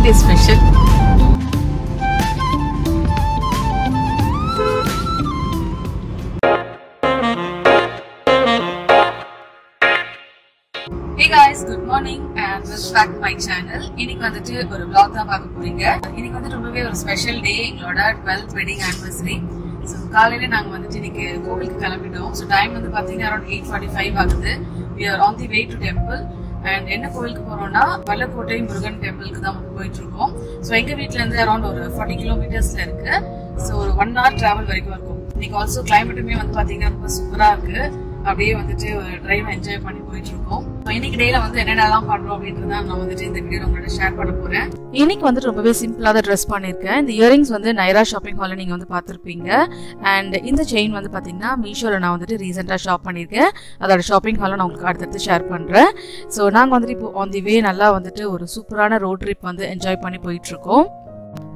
day special. Hey guys, good morning and welcome back to my channel. இன்னைக்கு வந்துட்டு ஒரு vlog தான் பார்க்க போறீங்க. இன்னைக்கு வந்து ரொம்பவே ஒரு ஸ்பெஷல் டே, எங்களோட 12th wedding anniversary. So காலையில நாங்க வந்துட்டு இன்னைக்கு கோவிலுக்கு கிளம்பிட்டோம். So டைம் வந்து பாத்தீங்கன்னா அரௌண்ட் 8:45 ஆகுது. We are on the way to temple. And என்ன கோவிலுக்கு போறோம்னா வல்லக்கோட்டை முருகன் டெம்பிளுக்கு தான் வந்து போயிட்டு இருக்கோம். ஸோ எங்க வீட்ல இருந்து அரௌண்ட் ஒரு 40 கிலோமீட்டர்ஸ்ல இருக்கு. ஸோ ஒரு 1 hour டிராவல் வரைக்கும் இருக்கும். இன்னைக்கு ஆல்சோ கிளைமேட்டுமே வந்து பாத்தீங்கன்னா ரொம்ப சூப்பரா இருக்கு. அப்படியே வந்துட்டு டிரைவ் என்ஜாய் பண்ணி போயிட்டு இருக்கோம். இன்னைக்கு டேல வந்து என்னென்னலாம் பண்றோம் அப்படின்றத நான் வந்துட்டு இந்த வீடியோ உங்களோட ஷேர் பண்ண போறேன். இன்னைக்கு வந்துட்டு ரொம்பவே சிம்பிளா தான் ட்ரெஸ் பண்ணிருக்கேன். இந்த இயரிங்ஸ் வந்து நைரா ஷாப்பிங் ஹால்ல நீங்க வந்து பாத்திருப்பீங்க. அண்ட் இந்த செயின் வந்து பாத்தீங்கன்னா மீஷோல நான் வந்துட்டு ரீசெண்டா ஷாப் பண்ணிருக்கேன். அதோட ஷாப்பிங் ஹால்ல நான் உங்களுக்கு அடுத்தடுத்து ஷேர் பண்றேன். ஸோ நாங்க வந்துட்டு இப்போ ஆன் தி வே நல்லா வந்துட்டு ஒரு சூப்பரான ரோட் ட்ரிப் வந்து என்ஜாய் பண்ணி போயிட்டு இருக்கோம்.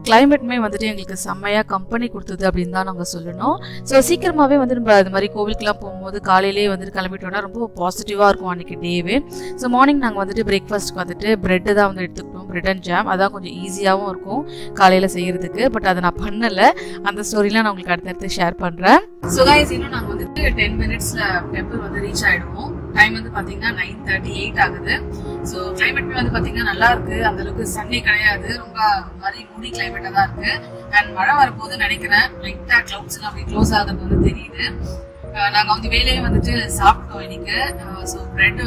கிளைமேட்மே வந்துட்டு எங்களுக்கு செம்மையா கம்பெனி கொடுத்தது அப்படின்னு தான் நாங்கள் சொல்லணும். ஸோ சீக்கிரமாகவே வந்து நம்ம அது மாதிரி கோவிலுக்குலாம் போகும்போது காலையிலேயே வந்துட்டு கிளம்பிட்டோம்னா ரொம்ப பாசிட்டிவாக இருக்கும் அன்றைக்கி டேவே. ஸோ மார்னிங் நாங்கள் வந்துட்டு பிரேக்ஃபாஸ்ட்டுக்கு வந்துட்டு பிரெட்டு தான் வந்து எடுத்துக்கிட்டோம், பிரெட் அண்ட் ஜாம். அதான் கொஞ்சம் ஈஸியாகவும் இருக்கும் காலையில் செய்கிறதுக்கு. பட் அதை நான் பண்ணலை. அந்த ஸ்டோரிலாம் நான் உங்களுக்கு அடுத்தடுத்து ஷேர் பண்ணுறேன். ஸோ கைஸ், இன்னும் நாங்கள் வந்துட்டு 10 minutesல டெம்பிள் வந்து ரீச் ஆகிடுவோம். டைம் வந்து பார்த்தீங்கன்னா 9:38 ஆகுது. ஸோ கிளைமேட்மே வந்து பார்த்தீங்கன்னா நல்லா இருக்கு. அந்த அளவுக்கு சன்னே கிடையாது, ரொம்ப மாதிரி மூடி கிளைமேட்டா தான் இருக்கு. அண்ட் மழை வரப்போது நினைக்கிறேன். லைட்டா கிளவுட்ஸ் எல்லாம் அப்படியே க்ளோஸ் ஆகுறது வந்து தெரியுது. நாங்க வந்து வேலையே வந்துட்டு சாப்பிட்டோம் இன்னைக்கு. ஸோ பிரெட்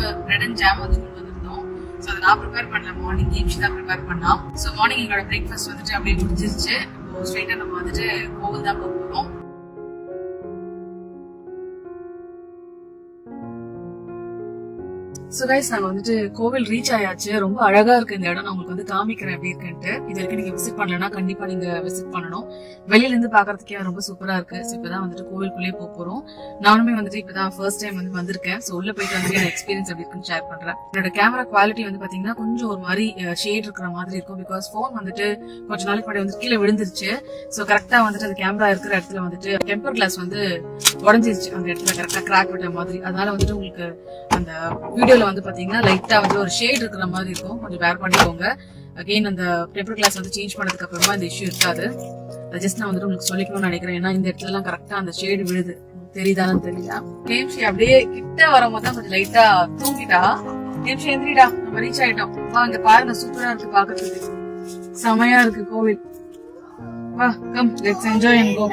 அண்ட் ஜாம் வந்து கொண்டு வந்திருந்தோம். ஸோ அதை நான் ப்ரிப்பேர் பண்ணல, மார்னிங் கேம்ஸ் தான் ப்ரிப்பேர் பண்ணோம். ஸோ மார்னிங் எங்களோட பிரேக்ஃபாஸ்ட் வந்துட்டு அப்படியே முடிஞ்சிருச்சு. இப்போ ஸ்ட்ரைட்டா நம்ம வந்துட்டு கோவில் தான் போக போறோம். சோ கைஸ், நாங்க வந்துட்டு கோவில் ரீச் ஆயாச்சு. ரொம்ப அழகா இருக்கு இந்த இடம். நான் உங்களுக்கு வந்து காமிக்கிறேன் எப்படி இருக்குன்ட்டு. இது வரைக்கும் நீங்க விசிட் பண்ணலன்னா கண்டிப்பா நீங்க விசிட் பண்ணணும். வெளியில இருந்து பாக்குறதுக்கே ரொம்ப சூப்பரா இருக்கு. ஸோ இப்பதான் வந்துட்டு கோவிலுக்குள்ளே போக போறோம். நானுமே வந்துட்டு இப்பதான் ஃபர்ஸ்ட் டைம் வந்து வந்திருக்கேன். ஸோ உள்ள போயிட்டு வந்து எக்ஸ்பீரியன்ஸ் எப்படி இருக்குன்னு ஷேர் பண்றேன். என்னோட கேமரா குவாலிட்டி வந்து பாத்தீங்கன்னா கொஞ்சம் ஒரு மாதிரி ஷேட் இருக்கிற மாதிரி இருக்கும். பிகாஸ் போன் வந்துட்டு கொஞ்ச நாளைக்கு முன்னாடி வந்து கீழே விழுந்துருச்சு. ஸோ கரெக்டா வந்துட்டு அந்த கேமரா இருக்கிற இடத்துல வந்துட்டு டெம்பர் கிளாஸ் வந்து உடஞ்சிருச்சு. அந்த இடத்துல கரெக்டா கிராக் விட்ட மாதிரி. அதனால வந்துட்டு உங்களுக்கு அந்த வீடியோல வந்து பாத்தீங்கன்னா லைட்டா வந்து ஒரு ஷேட் இருக்கிற மாதிரி இருக்கும். கொஞ்சம் வேர் பண்ணிக்கோங்க. அகைன் அந்த டெம்பர் கிளாஸ் வந்து சேஞ்ச் பண்ணதுக்கு அப்புறமா இந்த இஷ்யூ இருக்காது. அது ஜஸ்ட் நான் வந்துட்டு உங்களுக்கு சொல்லிக்கணும்னு நினைக்கிறேன். ஏன்னா இந்த இடத்துல எல்லாம் கரெக்டா அந்த ஷேடு விழுது. தெரியுதான்னு தெரியல. கேம்ஷி அப்படியே கிட்ட வரும்போது தான் கொஞ்சம் லைட்டா தூங்கிட்டா. கேம்ஷி எந்திரிடா, நம்ம ரீச் ஆயிட்டோம். அங்க பாருங்க, சூப்பரா இருக்கு பாக்குறதுக்கு. செமையா இருக்கு கோவில். வா, கம் லெட்ஸ் என்ஜாய் அண்ட் கோ.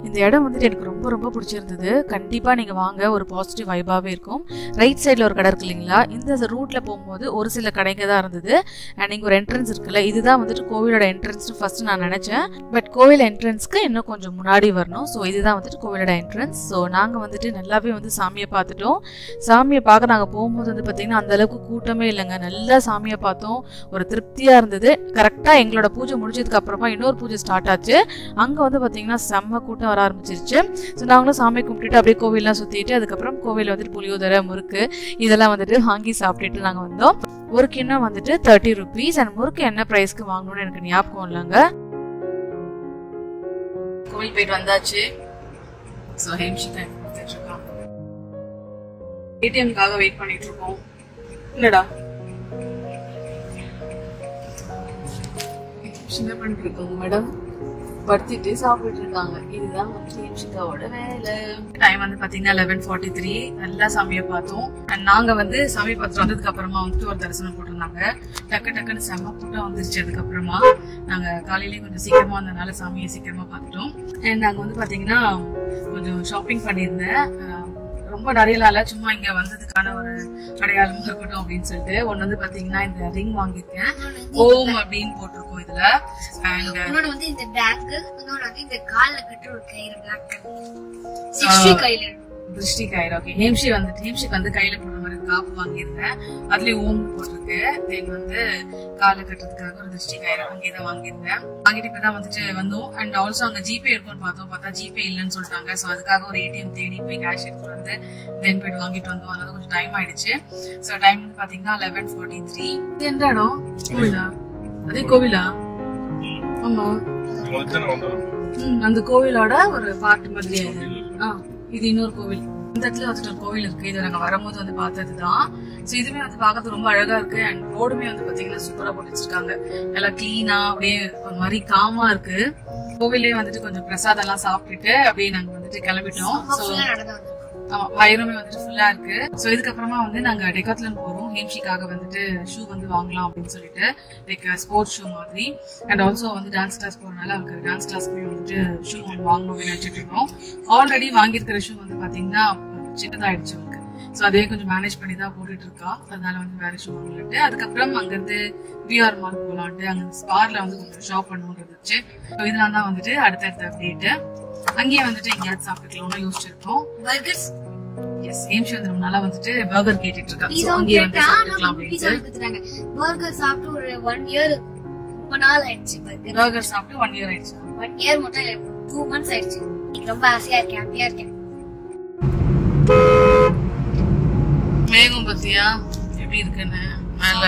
இந்த இடம் வந்துட்டு எனக்கு ரொம்ப ரொம்ப பிடிச்சிருந்தது. கண்டிப்பா நீங்க வாங்க, ஒரு பாசிட்டிவ் வைபாவே இருக்கும். ரைட் சைட்ல ஒரு கடை இருக்கு இல்லைங்களா, இந்த ரூட்ல போகும்போது ஒரு சில கடைங்க தான் இருந்தது. அண்ட் இங்க ஒரு என்ட்ரன்ஸ் இருக்குல்ல, இதுதான் வந்துட்டு கோவிலோட என்ட்ரன்ஸ் ஃபர்ஸ்ட் நான் நினைச்சேன். பட் கோவில் என்ட்ரன்ஸ்க்கு இன்னும் கொஞ்சம் முன்னாடி வரணும். ஸோ இதுதான் வந்துட்டு கோவிலோட என்ட்ரன்ஸ். ஸோ நாங்க வந்துட்டு நல்லாவே வந்து சாமியை பார்த்துட்டோம். சாமியை பார்க்க நாங்க போகும்போது வந்து பாத்தீங்கன்னா அந்த அளவுக்கு கூட்டமே இல்லைங்க. நல்லா சாமியை பார்த்தோம், ஒரு திருப்தியா இருந்தது. கரெக்டா எங்களோட பூஜை முடிஞ்சதுக்கு அப்புறமா இன்னொரு பூஜை ஸ்டார்ட் ஆச்சு. அங்க வந்து பாத்தீங்கன்னா செம்ம கூட்டம் வர ஆரம்பிச்சிருச்சு. ஸோ நாங்களும் சாமி கும்பிட்டுட்டு அப்படியே கோவில்லாம் சுத்திட்டு அதுக்கப்புறம் கோவில் வந்துட்டு புளியோதரை, முறுக்கு இதெல்லாம் வந்துட்டு வாங்கி சாப்பிட்டுட்டு நாங்க வந்தோம். ஒரு கிண்ணம் வந்துட்டு 30 rupees. அண்ட் முறுக்கு என்ன பிரைஸ்க்கு வாங்கணும்னு எனக்கு ஞாபகம் இல்லைங்க. கோவில் போயிட்டு வந்தாச்சு. ஸோ ஹேம்ஷிதான் ஏடிஎம்காக வெயிட் பண்ணிட்டு இருக்கோம். இல்லடா என்ன பண்ணிட்டு இருக்கோங்க மேடம்? படுத்திட்டு சாப்பிட்டு இருக்காங்க. இதுதான் ஹேம்ஷிகாவோட வேலை. டைம் வந்து பாத்தீங்கன்னா 11:43. நல்லா சாமியை பார்த்தோம். அண்ட் நாங்க வந்து சாமி பார்த்துட்டு வந்ததுக்கு அப்புறமா வந்துட்டு ஒரு தரிசனம் போட்டிருந்தாங்க. டக்குன்னு செம்ம கூட்டம் வந்துருச்சு. அதுக்கப்புறமா நாங்க காலையிலேயே கொஞ்சம் சீக்கிரமா வந்ததுனால சாமியை சீக்கிரமா பார்த்துட்டோம். அண்ட் நாங்க வந்து பாத்தீங்கன்னா கொஞ்சம் ஷாப்பிங் பண்ணியிருந்தேன். ரொம்ப நிறைய நாளா சும்மா இங்க வந்ததுக்கான ஒரு அடையாளமா இருக்கட்டும் அப்படின்னு சொல்லிட்டு ஒன்னு வந்து பாத்தீங்கன்னா இந்த ரிங் வாங்கிருக்கேன். ஓம் அப்படின்னு போட்டிருக்கோம் இதுல. அண்ட் இன்னொரு வந்து இந்த பேங்கிள், இன்னொரு வந்து இந்த கால்ல கட்டுற ஒரு கயிறு, பிளாக் 60 கையில திருஷ்டி கயிறு. ஓகே, ஹேம்ஷிக்கு வந்து கையில போடுற மாதிரி காப்பு வாங்கியிருந்தேன். அதுலயே ஓம் போட்டிருக்கு. தென் வந்து காலை கட்டுறதுக்காக ஒரு திருஷ்டி கயிறு அங்கேதான் வாங்கியிருந்தேன். வாங்கிட்டு இப்பதான் வந்துட்டு வந்தோம். அண்ட் ஆல்சோ அங்க ஜிபே இருக்கும்னு பார்த்தா ஜிபே இல்லைன்னு சொல்லிட்டாங்க. ஸோ அதுக்காக ஒரு ஏடிஎம் தேடி போய் கேஷ் எடுத்துட்டு வந்து தென் போயிட்டு வாங்கிட்டு வந்தோம். அதனால கொஞ்சம் டைம் ஆயிடுச்சு. ஸோ டைம் வந்து பாத்தீங்கன்னா 11:43. இது எந்த இடம்? கோவிலா? அதே கோவிலா? ஆமா, அந்த கோவிலோட ஒரு பார்ட் மாதிரி. இது இன்னொரு கோவில். இந்த இடத்துல வந்துட்டு ஒரு கோவில் இருக்கு. இது நாங்க வரும்போது வந்து பார்த்ததுதான். சோ இதுமே வந்து பாக்கிறது ரொம்ப அழகா இருக்கு. அண்ட் ரோடுமே வந்து பாத்தீங்கன்னா சூப்பரா போட்டு வச்சிருக்காங்க. நல்லா கிளீனா அப்படியே ஒரு மாதிரி காமா இருக்கு. கோவிலே வந்துட்டு கொஞ்சம் பிரசாதம் எல்லாம் சாப்பிட்டுட்டு அப்படியே நாங்க வந்துட்டு கிளம்பிட்டோம். வயிறுமே வந்துட்டு ஃபுல்லா இருக்கு. சோ இதுக்கப்புறமா வந்து நாங்க டெக்காத்லன் போறோம். ஹேம்ஷிக்காக வந்துட்டு ஷூ வந்து வாங்கலாம் அப்படின்னு சொல்லிட்டு, லைக் ஸ்போர்ட்ஸ் ஷூ மாதிரி. அண்ட் ஆல்சோ வந்து டான்ஸ் கிளாஸ் போறதுனால அவருக்கு டான்ஸ் கிளாஸ்க்கு வந்துட்டு ஷூ ஒன்று வாங்கணும் அப்படின்னு நினைச்சிட்டு இருக்கோம். ஆல்ரெடி வாங்கியிருக்கிற ஷூ வந்து பாத்தீங்கன்னா சின்னதாயிடுச்சு அவருக்கு. சோ அதே கொஞ்சம் மேனேஜ் பண்ணி தான் போட்டுட்டு இருக்கா. அதனால வந்து வேற ஷூ வாங்கலான்ட்டு அதுக்கப்புறம் அங்கிருந்து விஆர் மால் போலான்ட்டு அங்க ஸ்பார்ல வந்து கொஞ்சம் ஷாப் பண்ணுவோம் இருந்துச்சு. இதெல்லாம் தான் வந்துட்டு அடுத்தடுத்த அப்டேட். அங்கேயே வந்துட்டு எங்கேயாவது சாப்பிட்டுக்கலாம்னு யோசிச்சிருக்கோம். எஸ், ஹேம்ஷி வந்து ரொம்ப நாளா வந்துட்டு பர்கர் கேட்டுட்டு இருக்கா. சோ அங்கேயே வந்து சாப்பிட்டுக்கலாம் அப்படின்ட்டு. பர்கர் சாப்பிட்டு ஒரு 1 இயர் ரொம்ப நாள் ஆயிடுச்சு. பர்கர் சாப்பிட்டு 1 இயர் ஆயிடுச்சு. 1 இயர் மட்டும் 2 months ஆயிடுச்சு. ரொம்ப ஆசையா இருக்கேன், ஹாப்பியா இருக்கேன். மேகம் பத்தியா எப்படி இருக்குன்னு? மேல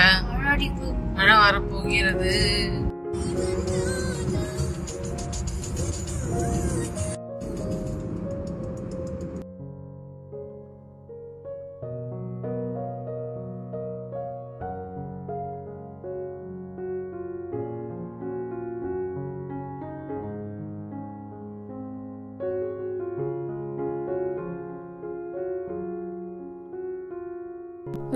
மழை வரப்போகிறது.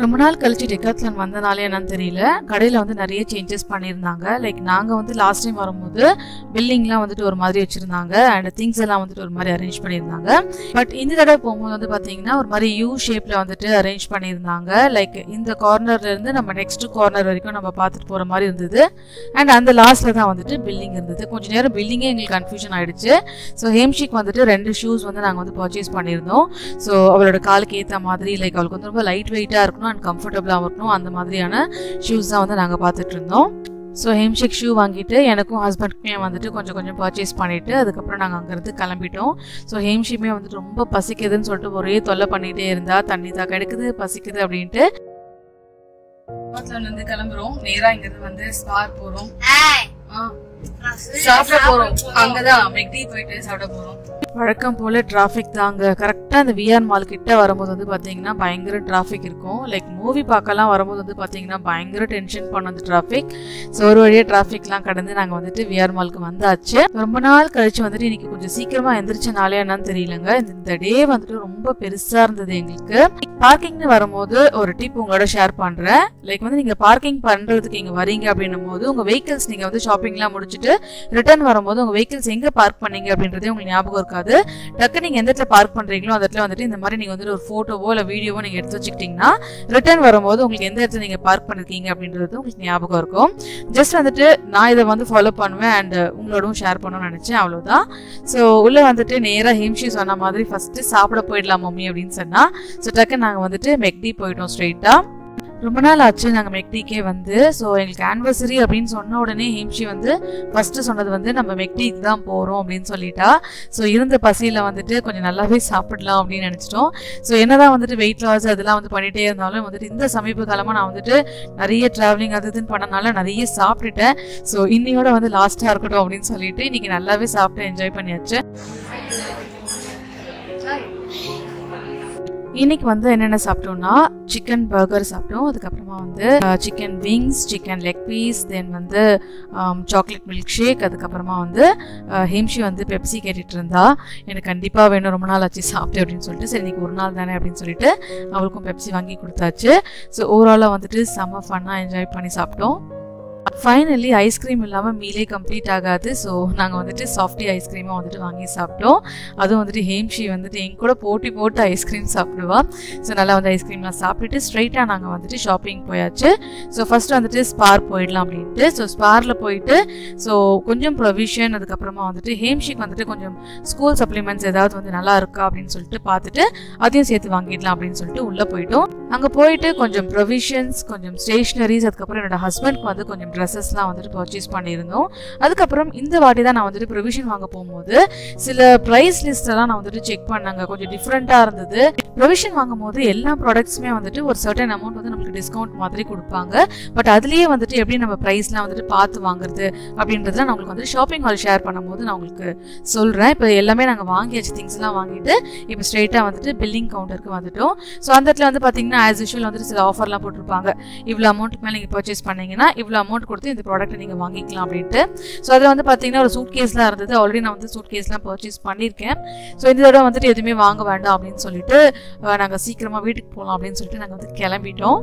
ரொம்ப நாள் கழிச்சு டெக்காத்லன் வந்தனாலே என்னன்னு தெரியல, கடையில வந்து நிறைய சேஞ்சஸ் பண்ணியிருந்தாங்க. லைக் நாங்க வந்து லாஸ்ட் டைம் வரும்போது பில்லிங்லாம் வந்துட்டு ஒரு மாதிரி வச்சிருந்தாங்க அண்ட் திங்ஸ் எல்லாம் வந்துட்டு ஒரு மாதிரி அரேஞ்ச் பண்ணியிருந்தாங்க. பட் இந்த தடவை போகும்போது வந்து பாத்தீங்கன்னா ஒரு மாதிரி யூ ஷேப்ல வந்துட்டு அரேஞ்ச் பண்ணியிருந்தாங்க. லைக் இந்த கார்னர்ல இருந்து நம்ம நெக்ஸ்ட் கார்னர் வரைக்கும் நம்ம பார்த்துட்டு போற மாதிரி இருந்தது. அண்ட் அந்த லாஸ்ட்ல தான் வந்துட்டு பில்லிங் இருந்தது. கொஞ்ச நேரம் பில்லிங்கே எங்களுக்கு கன்ஃபியூஷன் ஆயிடுச்சு. ஸோ ஹேம்ஷிக்கு வந்துட்டு 2 ஷூஸ் வந்து நாங்கள் வந்து பர்ச்சேஸ் பண்ணியிருந்தோம். ஸோ அவளோட காலுக்கு ஏற்ற மாதிரி லைக் அவளுக்கு வந்து ரொம்ப லைட் வெயிட்டா இருக்கணும் அண்ட் கம்ஃபர்டபுளாக இருக்கணும், அந்த மாதிரியான ஷூஸ் தான் வந்து நாங்கள் பார்த்துட்டு இருந்தோம். ஸோ ஹேம்ஷிக் ஷூ வாங்கிட்டு எனக்கும் ஹஸ்பண்டுக்குமே வந்துட்டு கொஞ்சம் பர்ச்சேஸ் பண்ணிட்டு அதுக்கப்புறம் நாங்கள் அங்கேருந்து கிளம்பிட்டோம். ஸோ ஹேம்ஷியுமே வந்துட்டு ரொம்ப பசிக்குதுன்னு சொல்லிட்டு ஒரே தொல்லை பண்ணிகிட்டே இருந்தா, தண்ணி தான் கிடைக்குது பசிக்குது அப்படின்ட்டு. வந்து கிளம்புறோம். நேரா இங்கிருந்து வந்து ஸ்பார் போறோம், சாப்பிட போறோம். அங்கதான் மெக்டி போயிட்டு சாப்பிட போறோம். வழக்கம் போல டிராபிக் தாங்க. கரெக்டா இந்த விஆர் மால் கிட்ட வரும்போது வந்து பாத்தீங்கன்னா பயங்கர டிராபிக் இருக்கும். லைக் மூவி பார்க்கலாம் வரும்போது வந்து பாத்தீங்கன்னா பயங்கர டென்ஷன் பண்ண அந்த டிராபிக். ஸோ ஒரு வழியா டிராபிக்லாம் கடந்து நாங்க வந்துட்டு விஆர் மாலுக்கு வந்தாச்சு. ரொம்ப நாள் கழிச்சு வந்துட்டு இன்னைக்கு கொஞ்சம் சீக்கிரமா எந்திரிச்சனாலே என்னன்னு தெரியலங்க, இந்த டே வந்துட்டு ரொம்ப பெருசா இருந்தது எங்களுக்கு. பார்க்கிங்னு வரும்போது ஒரு டிப் உங்களோட ஷேர் பண்றேன். லைக் வந்து நீங்க பார்க்கிங் பண்றதுக்கு இங்க வரீங்க அப்படின்னும் போது உங்க வெஹிக்கிள்ஸ் நீங்க வந்து ஷாப்பிங்லாம் முடிச்சுட்டு ரிட்டர்ன் வரும்போது உங்க வெஹிக்கிள்ஸ் எங்க பார்க் பண்ணீங்க அப்படின்றதே உங்களுக்கு ஞாபகம் இருக்காது. டக்கு நீங்க எந்த இடத்துல பார்க் பண்றீங்களோ அந்த இடத்துல வந்துட்டு இந்த மாதிரி நீங்க வந்துட்டு ஒரு போட்டோவோ இல்ல வீடியோவோ நீங்க எடுத்து வச்சுக்கிட்டீங்கன்னா ரிட்டர்ன் வரும்போது உங்களுக்கு எந்த இடத்துல நீங்க பார்க் பண்ணிருக்கீங்க அப்படின்றது உங்களுக்கு ஞாபகம் இருக்கும். ஜஸ்ட் வந்துட்டு நான் இதை வந்து ஃபாலோ பண்ணுவேன் அண்ட் உங்களோடவும் ஷேர் பண்ணணும்னு நினைச்சேன், அவ்வளவுதான். ஸோ உள்ள வந்துட்டு நேரா ஹேம்ஷி சொன்ன மாதிரி ஃபர்ஸ்ட் சாப்பிட போயிடலாம் மம்மி அப்படின்னு சொன்னா. ஸோ டக்கு நாங்க வந்துட்டு மெக்டி போயிட்டோம் ஸ்ட்ரெயிட்டா. ரொம்ப நாள் ஆச்சு நாங்கள் மெக்டிக்கே வந்து. ஸோ எங்களுக்கு ஆனிவர்சரி அப்படின்னு சொன்ன உடனே ஹேம்ஷி வந்து ஃபர்ஸ்ட் சொன்னது வந்து நம்ம மெக்டிக்கு தான் போகிறோம் அப்படின்னு சொல்லிட்டா. ஸோ இருந்த பசியில் வந்துட்டு கொஞ்சம் நல்லாவே சாப்பிடலாம் அப்படின்னு நினச்சிட்டோம். ஸோ என்னதான் வந்துட்டு வெயிட் லாஸ் அதெல்லாம் வந்து பண்ணிகிட்டே இருந்தாலும் வந்துட்டு இந்த சமீப காலமாக நான் வந்துட்டு நிறைய ட்ராவலிங் அது இதுன்னு பண்ணனால நிறைய சாப்பிட்டுட்டேன். ஸோ இன்னையோட வந்து லாஸ்ட்டாக இருக்கட்டும் அப்படின்னு சொல்லிட்டு இன்னைக்கு நல்லாவே சாப்பிட்டு என்ஜாய் பண்ணியாச்சு. இன்னைக்கு வந்து என்னென்ன சாப்பிட்டோம்னா சிக்கன் பர்கர் சாப்பிட்டோம், அதுக்கப்புறமா வந்து chicken wings, chicken leg piece, then வந்து சாக்லேட் மில்க் ஷேக், அதுக்கப்புறமா வந்து ஹேம்ஷி வந்து பெப்சி கேட்டுட்டு இருந்தா. எனக்கு கண்டிப்பாக வேணும், ரொம்ப நாள் ஆச்சு சாப்பிட்டு அப்படின்னு சொல்லிட்டு சரி இன்னைக்கு ஒரு நாள் தானே அப்படின்னு சொல்லிட்டு அவளுக்கும் பெப்சி வாங்கி கொடுத்தாச்சு. ஸோ ஓவராலாக வந்துட்டு செம்ம ஃபன்னாக என்ஜாய் பண்ணி சாப்பிட்டோம். ஃபைனலி ஐஸ்கிரீம் இல்லாமல் மீலே கம்ப்ளீட் ஆகாது. ஸோ நாங்கள் வந்துட்டு சாஃப்டி ஐஸ்கிரீமாக வந்துட்டு வாங்கி சாப்பிட்டோம். அதுவும் வந்துட்டு ஹேம்ஷி வந்துட்டு எங்க கூட போட்டு ஐஸ்கிரீம் சாப்பிடுவா. ஸோ நல்லா வந்து ஐஸ்கிரீம்லாம் சாப்பிட்டுட்டு ஸ்ட்ரைட்டாக நாங்கள் வந்துட்டு ஷாப்பிங் போயாச்சு. ஸோ ஃபர்ஸ்ட் வந்துட்டு ஸ்பார் போயிடலாம் அப்படின்ட்டு. ஸோ ஸ்பாரில் போயிட்டு ஸோ கொஞ்சம் ப்ரொவிஷன், அதுக்கப்புறமா வந்துட்டு ஹேம்ஷிக்கு வந்துட்டு கொஞ்சம் ஸ்கூல் சப்ளிமெண்ட்ஸ் ஏதாவது வந்து நல்லா இருக்கா அப்படின்னு சொல்லிட்டு பார்த்துட்டு அதையும் சேர்த்து வாங்கிடலாம் அப்படின்னு சொல்லிட்டு உள்ளே போயிட்டோம். அங்கே போயிட்டு கொஞ்சம் ப்ரொவிஷன்ஸ், கொஞ்சம் ஸ்டேஷ்னரிஸ், அதுக்கப்புறம் என்னோட ஹஸ்பண்ட்க்கு வந்து கொஞ்சம் ட்ரெஸ்ஸஸ்லாம் வந்துட்டு பர்ச்சேஸ் பண்ணியிருந்தோம். அதுக்கப்புறம் இந்த வாட்டி தான் நான் வந்துட்டு ப்ரொவிஷன் வாங்க போகும்போது சில ப்ரைஸ் லிஸ்டெல்லாம் நான் வந்துட்டு செக் பண்ணாங்க. கொஞ்சம் டிஃப்ரெண்ட்டாக இருந்தது. ப்ரொவிஷன் வாங்கும் போது எல்லா ப்ராடக்ட்ஸுமே வந்துட்டு ஒரு சர்டன் அமௌண்ட் வந்து நமக்கு டிஸ்கவுண்ட் மாதிரி கொடுப்பாங்க. பட் அதுலேயே வந்துட்டு எப்படி நம்ம ப்ரைஸ்லாம் வந்துட்டு பார்த்து வாங்குறது அப்படின்றத நான் உங்களுக்கு வந்து ஷாப்பிங் ஹால் ஷேர் பண்ணும்போது நான் உங்களுக்கு சொல்கிறேன். இப்போ எல்லாமே நாங்கள் வாங்கியாச்சு, திங்ஸ்லாம் வாங்கிட்டு இப்போ ஸ்ட்ரெயிட்டாக வந்துட்டு பில்லிங் கவுண்டருக்கு வந்துட்டோம். ஸோ அந்த இடத்துல வந்து பார்த்தீங்கன்னா ஆஸ் யூஷுவல் வந்துட்டு சில ஆஃபர்லாம் போட்டிருப்பாங்க. இவ்வளோ அமௌண்ட்டுக்கு மேலே நீங்கள் பர்ச்சேஸ் பண்ணீங்கன்னா இவ்வளோ அமௌண்ட் கொடுத்து இந்த ப்ராடக்ட்டை நீங்கள் வாங்கிக்கலாம் அப்படின்ட்டு. ஸோ அதில் வந்து பார்த்தீங்கன்னா ஒரு சூட் கேஸ்லாம் இருந்தது. ஆல்ரெடி நான் வந்து சூட் கேஸ்லாம் பர்ச்சேஸ் பண்ணியிருக்கேன். ஸோ இந்த தடவை வந்துட்டு எதுவுமே வாங்க வேண்டாம் அப்படின்னு சொல்லிட்டு நாங்கள் சீக்கிரமாக வீட்டுக்கு போகலாம் அப்படின்னு சொல்லிட்டு நாங்கள் வந்து கிளம்பிட்டோம்.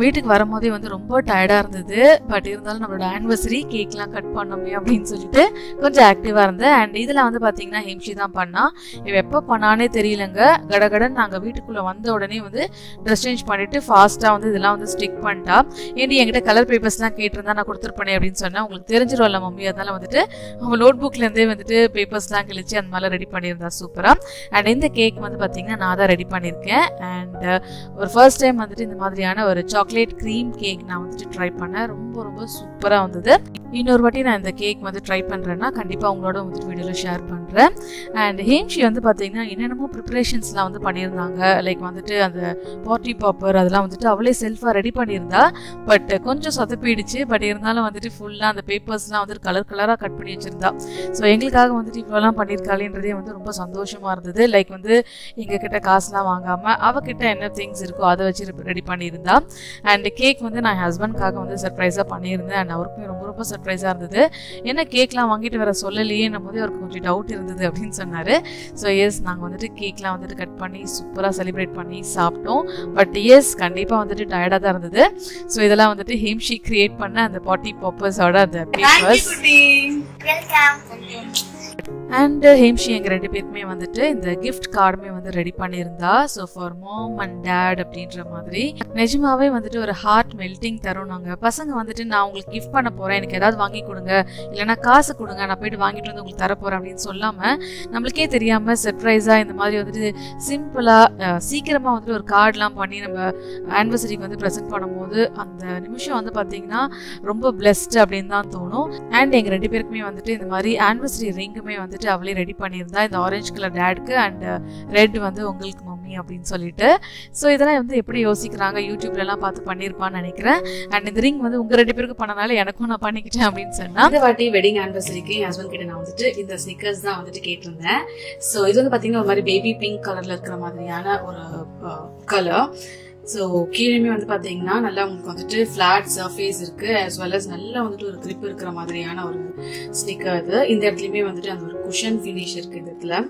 வீட்டுக்கு வரும்போதே வந்து ரொம்ப டயர்டாக இருந்தது. பட் இருந்தாலும் நம்மளோட ஆனிவர்சரி கேக்லாம் கட் பண்ணோமே அப்படின்னு சொல்லிட்டு கொஞ்சம் ஆக்டிவாக இருந்தேன். அண்ட் இதில் வந்து பார்த்தீங்கன்னா ஹேம்ஷி தான் பண்ணா. இவ எப்போ பண்ணானே தெரியலங்க. கடகடன் நாங்கள் வீட்டுக்குள்ளே வந்த உடனே வந்து ட்ரெஸ் சேஞ்ச் பண்ணிவிட்டு ஃபாஸ்ட்டாக வந்து இதெல்லாம் வந்து ஸ்டிக் பண்ணிட்டா. ஏன்டி என்கிட்ட கலர் பேப்பர்ஸ்லாம் கேட்டிருந்தா நான் கொடுத்துருப்பேனே அப்படின்னு சொன்னேன். உங்களுக்கு தெரிஞ்சிரும்ல மம்மி, அதனால வந்துட்டு அவங்க நோட் புக்லேருந்தே வந்துட்டு பேப்பர்ஸ்லாம் கிழிச்சு அந்த மாதிரிலாம் ரெடி பண்ணியிருந்தா சூப்பராக. அண்ட் இந்த கேக் வந்து பார்த்தீங்கன்னா நான் தான் ரெடி பண்ணியிருக்கேன். அண்ட் ஒரு ஃபர்ஸ்ட் டைம் வந்துட்டு இந்த மாதிரியான ஒரு சாக்லேட் க்ரீம் கேக் நான் வந்துட்டு ட்ரை பண்ணேன். ரொம்ப ரொம்ப சூப்பராக வந்தது. இன்னொரு வாட்டி நான் இந்த கேக் வந்து ட்ரை பண்ணுறேன்னா கண்டிப்பாக உங்களோட வந்துட்டு வீடியோவில் ஷேர் பண்ணுறேன். அண்ட் ஹேம்ஷி வந்து பார்த்தீங்கன்னா என்னென்னமோ ப்ரிப்பரேஷன்ஸ்லாம் வந்து பண்ணியிருந்தாங்க. லைக் வந்துட்டு அந்த பார்ட்டி பாப்பர் அதெல்லாம் வந்துட்டு அவளே செல்ஃபாக ரெடி பண்ணியிருந்தா. பட் கொஞ்சம் சொதப்பிடுச்சு. பட் இருந்தாலும் வந்துட்டு ஃபுல்லாக அந்த பேப்பர்ஸ்லாம் வந்துட்டு கலர் கலராக கட் பண்ணி வச்சுருந்தா. ஸோ எங்களுக்காக வந்துட்டு இவ்வளோலாம் பண்ணியிருக்காளேன்றதே வந்து ரொம்ப சந்தோஷமாக இருந்தது. லைக் வந்து எங்ககிட்ட காசுலாம் வாங்காமல் அவகிட்ட என்ன திங்ஸ் இருக்கோ அதை வச்சு ரெடி பண்ணியிருந்தா. அண்ட் கேக் வந்து நான் என் ஹஸ்பண்ட்காக வந்து சர்ப்ரைஸாக பண்ணியிருந்தேன். அண்ட் அவருக்குமே ரொம்ப ரொம்ப சர்ப்ரைஸாக இருந்தது. என்ன கேக்லாம் வாங்கிட்டு வர சொல்லலையேன்னும் போது அவருக்கு கொஞ்சம் டவுட் இருந்தது அப்படின்னு சொன்னார். ஸோ எஸ், நாங்கள் வந்துட்டு கேக்லாம் வந்துட்டு கட் பண்ணி சூப்பராக செலிப்ரேட் பண்ணி சாப்பிட்டோம். பட் எஸ், கண்டிப்பாக வந்துட்டு டயர்டாக தான் இருந்தது. ஸோ இதெல்லாம் வந்துட்டு ஹேம்ஷி கிரியேட் பண்ண அந்த பார்ட்டி பாப்பர்ஸோட அந்த பேப்பர்ஸ். அண்ட் ஹேம்ஷி எங்கள் ரெண்டு பேருக்குமே வந்துட்டு இந்த கிஃப்ட் கார்டுமே வந்து ரெடி பண்ணியிருந்தா. So for mom and dad அப்படின்ற மாதிரி நிஜமாவே வந்துட்டு ஒரு ஹார்ட் மெல்ட்டிங் தரும். நாங்கள் பசங்க வந்துட்டு நான் உங்களுக்கு கிஃப்ட் பண்ண போகிறேன், எனக்கு ஏதாவது வாங்கி கொடுங்க, இல்லைனா காசு கொடுங்க, நான் போயிட்டு வாங்கிட்டு வந்து உங்களுக்கு தரப்போகிறேன் அப்படின்னு சொல்லாமல் நம்மளுக்கே தெரியாமல் சர்ப்ரைஸாக இந்த மாதிரி வந்துட்டு சிம்பிளாக சீக்கிரமாக வந்துட்டு ஒரு கார்டெலாம் பண்ணி நம்ம ஆனிவர்சரிக்கு வந்து ப்ரெசென்ட் பண்ணும்போது அந்த நிமிஷம் வந்து பார்த்தீங்கன்னா ரொம்ப பிளெஸ்ட் அப்படின்னு தான் தோணும். அண்ட் எங்கள் ரெண்டு பேருக்குமே வந்துட்டு இந்த மாதிரி ஆனிவர்சரி ரிங்குமே வந்துட்டு அவளே ரெடி பண்ணியிருந்தா. இந்த ஆரஞ்சு கலர் டேட்க்கு அண்ட் ரெட் வந்து உங்களுக்கு மம்மி அப்படின்னு சொல்லிட்டு. ஸோ இதெல்லாம் வந்து எப்படி யோசிக்கிறாங்க, யூடியூப்லலாம் பார்த்து பண்ணியிருப்பான்னு நினைக்கிறேன். அண்ட் இந்த ரிங் வந்து உங்கள் ரெண்டு பேருக்கு பண்ணனால எனக்கும் நான் பண்ணிக்கிட்டேன் அப்படின்னு சொன்னேன். இந்த வாட்டி வெட்டிங் ஆனிவர்சரிக்கு என் ஹஸ்பண்ட் கிட்ட நான் வந்துட்டு இந்த ஸ்னிக்கர்ஸ் தான் வந்துட்டு கேட்டிருந்தேன். ஸோ இது வந்து பார்த்தீங்கன்னா ஒரு மாதிரி பேபி பிங்க் கலரில் இருக்கிற மாதிரியான ஒரு கலர். ஸோ கீழேயுமே வந்து பார்த்தீங்கன்னா நல்லா உங்களுக்கு வந்துட்டு ஃபிளாட் சர்ஃபேஸ் இருக்கு, as well as நல்லா வந்துட்டு ஒரு கிரிப் இருக்கிற மாதிரியான ஒரு ஸ்னிக்கர் இது. இந்த இடத்துலையுமே வந்துட்டு அந்த ஒரு குஷன் ஃபினிஷ் இருக்கு இந்த இடத்துல.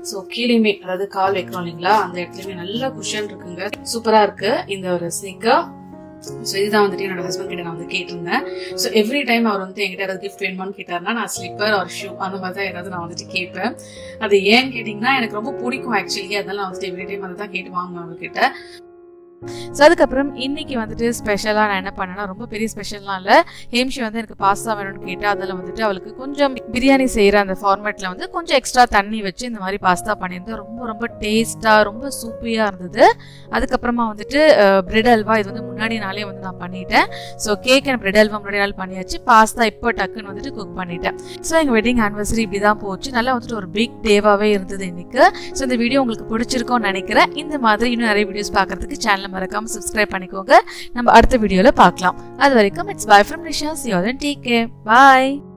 ஸோ கீழேயுமே அதாவது கால் வைக்கிறோம் இல்லைங்களா, அந்த இடத்துலையுமே நல்லா குஷன் இருக்குங்க. சூப்பரா இருக்கு இந்த ஒரு ஸ்னிக்கர். ஸோ இதுதான் வந்துட்டு என்னோட ஹஸ்பண்ட் கிட்ட நான் வந்து கேட்டிருந்தேன். ஸோ எவ்ரி டைம் அவர் வந்து என்கிட்ட ஏதாவது கிஃப்ட் வேணுமான்னு கேட்டாருன்னா நான் ஸ்லிப்பர் ஒரு ஷூ அந்த மாதிரி தான் ஏதாவது நான் வந்துட்டு கேட்பேன். அது ஏன்னு கேட்டிங்கன்னா எனக்கு ரொம்ப பிடிக்கும் ஆக்சுவலி. அதனால நான் வந்துட்டு எவ்ரி டைம் அதை தான் கேட்டு வாங்குவேன் அவங்ககிட்ட. ஸோ அதுக்கப்புறம் இன்னைக்கு வந்துட்டு ஸ்பெஷலாக நான் என்ன பண்ணேன்னா, ரொம்ப பெரிய ஸ்பெஷல்லாம் இல்லை, ஹேம்ஷி வந்து எனக்கு பாஸ்தா வேணும்னு கேட்டால் அதில் வந்துட்டு அவளுக்கு கொஞ்சம் பிரியாணி செய்கிற அந்த ஃபார்மேட்டில் வந்து கொஞ்சம் எக்ஸ்ட்ரா தண்ணி வச்சு இந்த மாதிரி பாஸ்தா பண்ணியிருந்தேன். ரொம்ப ரொம்ப டேஸ்ட்டாக ரொம்ப சூப்பராக இருந்தது. அதுக்கப்புறமா வந்துட்டு பிரெட் அல்வா, இது வந்து முன்னாடி நாளே வந்து நான் பண்ணிட்டேன். So cake and bread halwa முன்னாடி நாள் பண்ணியாச்சு. பாஸ்தா இப்போ டக்குன்னு வந்துட்டு குக் பண்ணிட்டேன். ஸோ எங்கள் வெட்டிங் ஆனிவர்சரி இப்படி தான் போச்சு. நல்லா வந்துட்டு ஒரு பிக் டேவாகவே இருந்தது இன்னைக்கு. ஸோ இந்த வீடியோ உங்களுக்கு பிடிச்சிருக்கோன்னு நினைக்கிறேன். இந்த மாதிரி இன்னும் நிறைய வீடியோஸ் பார்க்கறதுக்கு சேனல் மறக்காம சப்ஸ்கிரைப் பண்ணிக்கோங்க. நம்ம அடுத்த வீடியோல பார்க்கலாம். அது வரைக்கும் it's by from Nisha. See you all and take care. Bye.